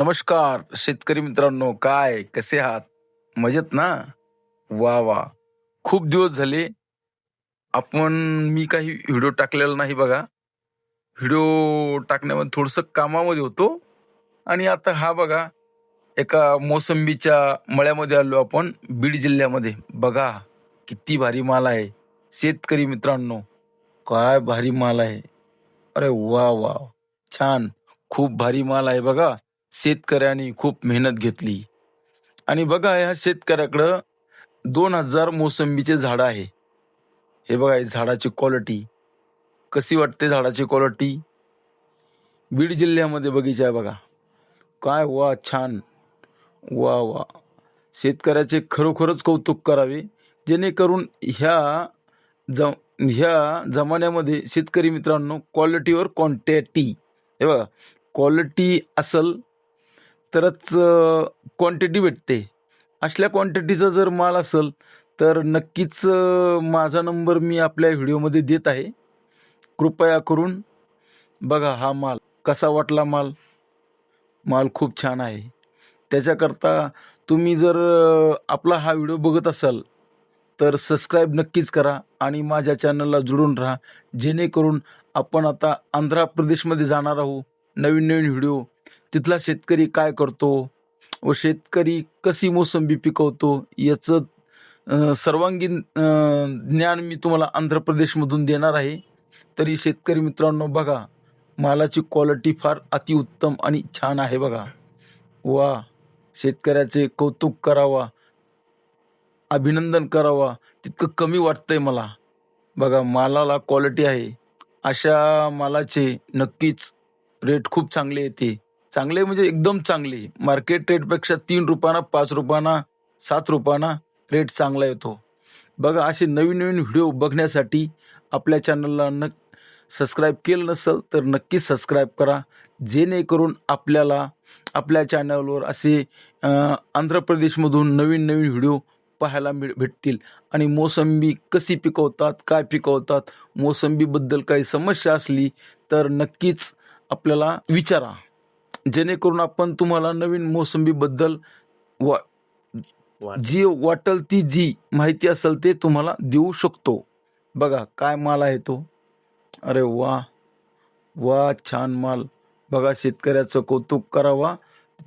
नमस्कार शेतकरी मित्रांनो, काय कसे आहात? मजेत ना? वा वा. खूप दिवस झाले आपण मी काही व्हिडिओ टाकलेला नाही बघा. व्हिडिओ टाकण्यामध्ये थोडंसं कामामध्ये होतो आणि आता हा बघा एका मोसंबीच्या मळ्यामध्ये आलो आपण बीड जिल्ह्यामध्ये. बघा किती भारी माल आहे. शेतकरी मित्रांनो, काय भारी माल आहे. अरे वाह! वाह! छान. खूप भारी माल आहे बघा. शेतकऱ्यांनी खूप मेहनत घेतली आणि बघा ह्या शेतकऱ्याकडं 2,000 मोसंबीचे झाडं आहे. हे बघा हे झाडाची क्वालिटी. कशी वाटते झाडाची क्वालिटी? बीड जिल्ह्यामध्ये बगीचा आहे बघा. काय वाह! छान. वाह! वाह! शेतकऱ्याचे खरोखरच कौतुक करावे. जेणेकरून ज ह्या जमान्यामध्ये शेतकरी मित्रांनो क्वालिटीवर क्वांटिटी. हे बघा क्वालिटी असेल तरच क्वांटिटी भेटते. असल्या क्वांटिटीचा जर माल असेल तर नक्कीच माझा नंबर मी आपल्या व्हिडिओमध्ये देत आहे. कृपया करून बघा हा माल. कसा वाटला माल? माल खूप छान आहे. त्याच्याकरता तुम्ही जर आपला हा व्हिडिओ बघत असाल तर सबस्क्राईब नक्कीच करा आणि माझ्या चॅनलला जुळून राहा. जेणेकरून आपण आता आंध्र प्रदेशमध्ये जाणार आहोत. नवीन नवीन व्हिडिओ, तिथला शेतकरी काय करतो व शेतकरी कशी मोसंबी पिकवतो याचं सर्वांगीण ज्ञान मी तुम्हाला आंध्र प्रदेशमधून देणार आहे. तरी शेतकरी मित्रांनो बघा, मालाची क्वालिटी फार अतिउत्तम आणि छान आहे बघा. वा, शेतकऱ्याचे कौतुक करावा, अभिनंदन करावा तितकं कमी वाटतंय मला. बघा मालाला क्वालिटी आहे. अशा मालाचे नक्कीच रेट खूप चांगले येते. चांगले म्हणजे एकदम चांगले. मार्केट रेटपेक्षा ₹3, ₹5, ₹7 रेट चांगला येतो. बघा असे नवीन-नवीन व्हिडिओ बघण्यासाठी आपल्या चॅनलला सबस्क्राईब केलं नसेल तर नक्कीच सबस्क्राईब करा. जेणेकरून आपल्याला आपल्या चॅनलवर असे आंध्र प्रदेशमधून नवीन-नवीन व्हिडिओ पाहायला भेटतील आणि मोसंबी कशी पिकवतात, काय पिकवतात, मोसंबीबद्दल काही समस्या असली तर नक्कीच आपल्याला विचारा. जेणेकरून आपण तुम्हाला नवीन मोसंबीबद्दल वा जी वाटेल ती जी माहिती असेल ते तुम्हाला देऊ शकतो. बघा काय माल आहे तो. अरे वाह! वाह! छान माल. बघा शेतकऱ्याचं कौतुक करावा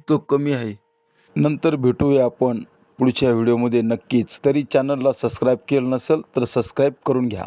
तो कमी आहे. नंतर भेटूया आपण पुढच्या व्हिडिओमध्ये नक्कीच. तरी चॅनलला सबस्क्राईब केलं नसेल तर सबस्क्राईब करून घ्या.